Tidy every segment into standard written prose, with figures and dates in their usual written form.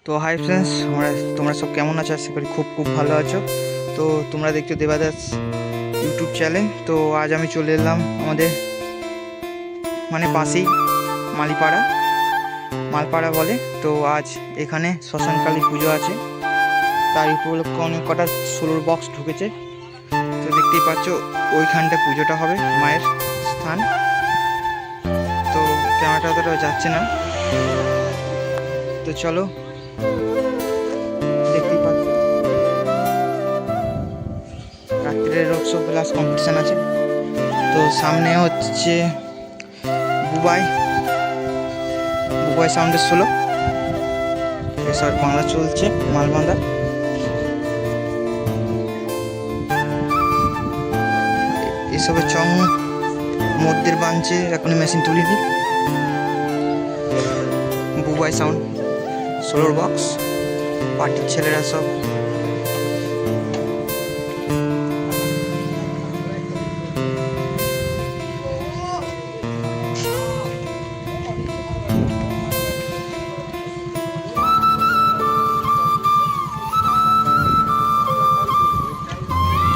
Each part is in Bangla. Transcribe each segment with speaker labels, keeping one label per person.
Speaker 1: তো হাই ফ্রেন্ডস, তোমরা সব কেমন আছো? আশা করি খুব খুব ভালো আছো। তো তোমরা দেখছো দেবাদাস ইউটিউব চ্যানেল। তো আজ আমি চলে এলাম আমাদের পাশেই মালপাড়া বলে। তো আজ এখানে শ্মশানকালী পুজো আছে, তার উপলক্ষে অনেক কটা সোলোর বক্স ঢুকেছে। তো দেখতেই পাচ্ছ ওইখানটা পুজোটা হবে, মায়ের স্থান। তো ক্যামেরাটা অতটা যাচ্ছে না, তো চলো। দেখতেই পাচ্ছ রাত্রে রোড শো প্লাস কম্পিটিশান আছে। তো সামনে হচ্ছে বুবাই সাউন্ডের সোলো, এসব বাংলা চলছে মালবান্ধা। এসবের চং মধ্যের বাঞ্চে এখনই মেশিন তুলিনি। বুবাই সাউন্ড সোলোর বক্স, পার্টির ছেলেরা সব।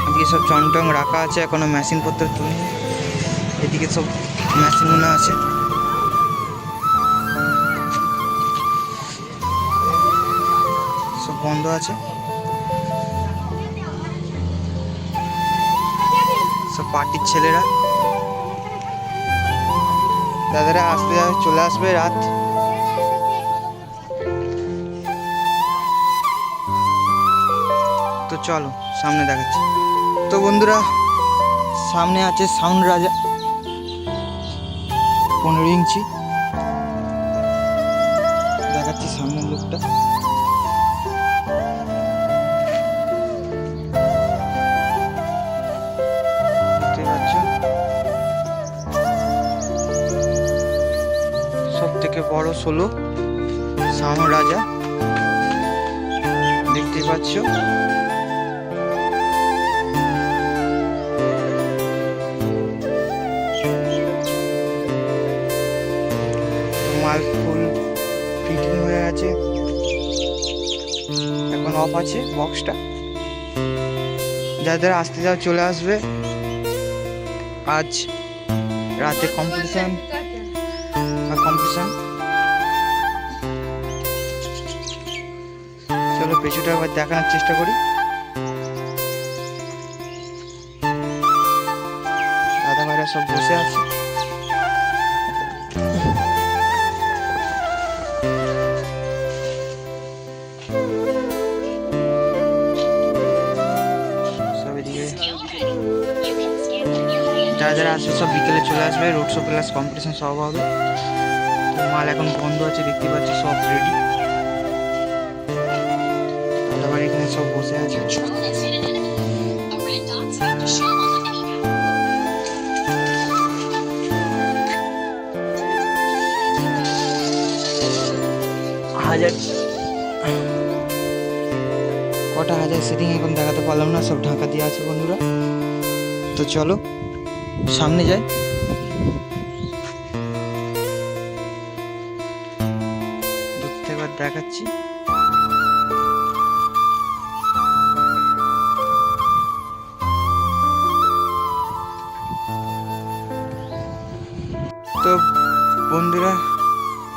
Speaker 1: এদিকে সব চং রাখা আছে, এখনো মেশিন পত্র তুলি। এদিকে সব মেশিনগুলো আছে। সব বন্ধ আছে, সব পার্টির ছেলেরা। দাদারা আসতে চলে আসবে রাত। তো চলো সামনে দেখাচ্ছি। তো বন্ধুরা, সামনে আছে সাউন্ড রাজা 15 ইঞ্চি। দেখাচ্ছি সামনের লুকটা। দেখতে পাচ্ছ সব থেকে বড় সোলো সাউন্ড রাজা, দেখতে পাচ্ছ। মাল ফুল ফিটিং হয়ে আছে, এখন অফ আছে বক্সটা। যাদের আসতে যাও চলে আসবে। আজ রাতে কম্পিটিশন। চলো পেছুটা একবার দেখানোর চেষ্টা করি। দাদা ভাইরা সব বসে আছে। যারা আসবে সব বিকেলে চলে আসবে, রোড শো প্লাস কম্পিটিশন সব হবে। তো মাল এখন বন্ধ আছে, দেখতে পাচ্ছি সব রেডি। দাদাবাড়ি এখানে সব বসে আছে। কটা হাজার সেটিং এখন দেখাতে পারলাম না, সব ঢাকা দিয়ে আছে বন্ধুরা। তো চলো সামনে যাই। দূর থেকে দেখাচ্ছি। তো বন্ধুরা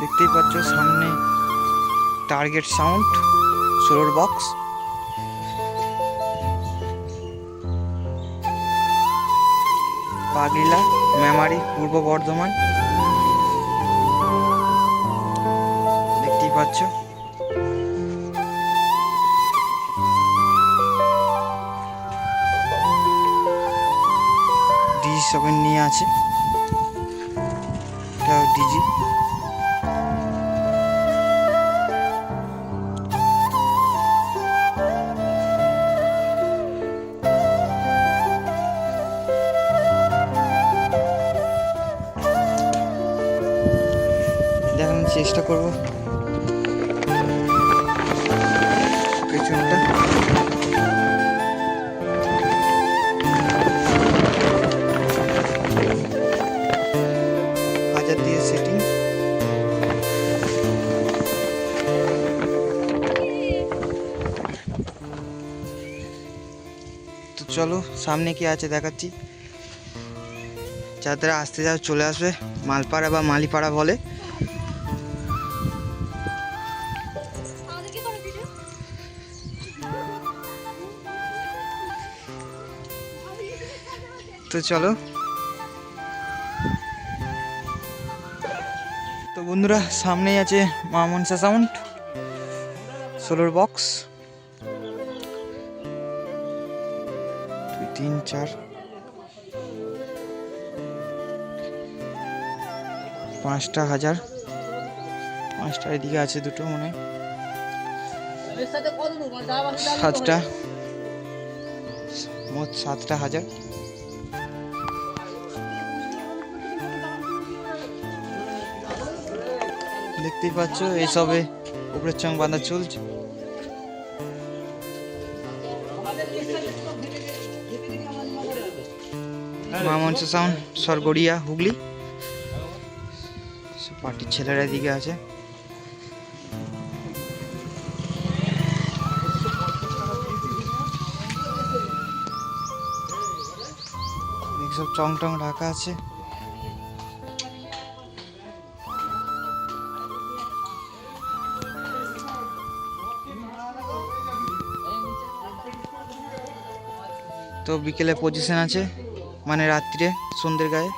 Speaker 1: দেখতেই পাচ্ছ সামনে টার্গেট সাউন্ড সোলোর বক্স। পাগলিলা মেমারি, পূর্ব বর্ধমান, দেখতেই পাচ্ছ। ডিজি 7 নিয়ে আছে, ডিজি। দেখানোর চেষ্টা করবো পেছনটা। হাজার দিয়ে সেটিং। চলো সামনে কি আছে দেখাচ্ছি। যারা আসতে যাও চলে আসবে, মালপাড়া বা মালিপাড়া বলে। তো চলো। তো বন্ধুরা সামনেই আছে মা মনসা সাউন্ড সোলার বক্স। 2, 3, 4, 5টা হাজার, 5টা এদিকে আছে দুটো মনে হয়, 7টা, মোট 7টা হাজার। দেখতেই পাচ্ছ এইসবে উপরের চং বাঁধা চলছে। মা মনসা সাউন্ড সরগড়িয়া হুগলি। পার্টির ছেলেরা এদিকে আছে। সব চং টং রাখা আছে। তো বিকেলে পজিশন আছে, মানে রাত্রিরে সন্ধ্যের গায়ে।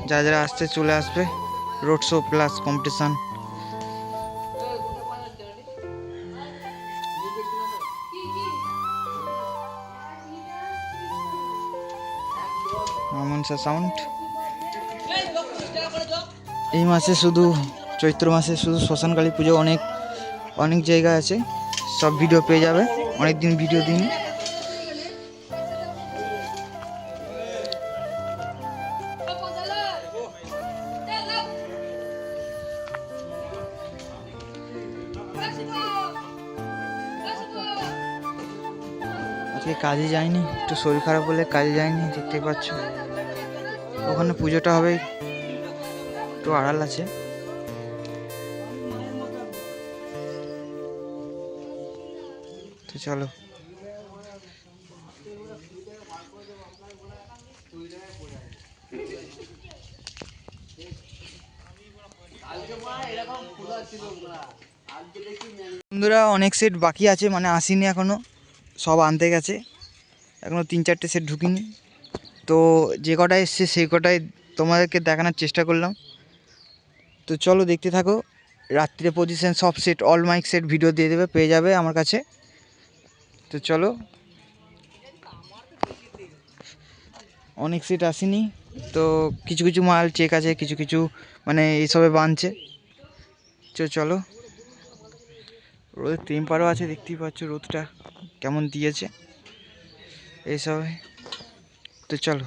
Speaker 1: যারা যারা আসতে চলে আসবে, road show plus competition. Manasa sound এই মাসে শুধু চৈত্র মাসে শুধু শ্মশানকালী পুজো অনেক জায়গা আছে, সব ভিডিও পেয়ে যাবে। অনেক দিন ভিডিও দিন। আজকে কাজে যায়নি, একটু শরীর খারাপ বলে কাজে যায়নি। দেখতে পাচ্ছ ওখানে পুজোটা হবে, একটু আড়াল আছে। তো চলো। বন্ধুরা অনেক সেট বাকি আছে, মানে আসেনি এখনো, সব আনতে গেছে। এখনো 3-4টে সেট ঢুকিনি। তো যে কটায় এসছে সেই কটায় তোমাদেরকে দেখানোর চেষ্টা করলাম। তো চলো দেখতে থাকো। রাত্রিরে পজিশন সব set all mic set video দিয়ে দেবে, পেয়ে যাবে আমার কাছে। তো চলো। অনেক সেট আসেনি, তো কিছু কিছু মাল চেক আছে, কিছু কিছু মানে এইসবে বানছে। চলো। রোদের টেম্পারও আছে, দেখতেই পাচ্ছ রোদটা কেমন দিয়েছে এইসবে। তো চলো।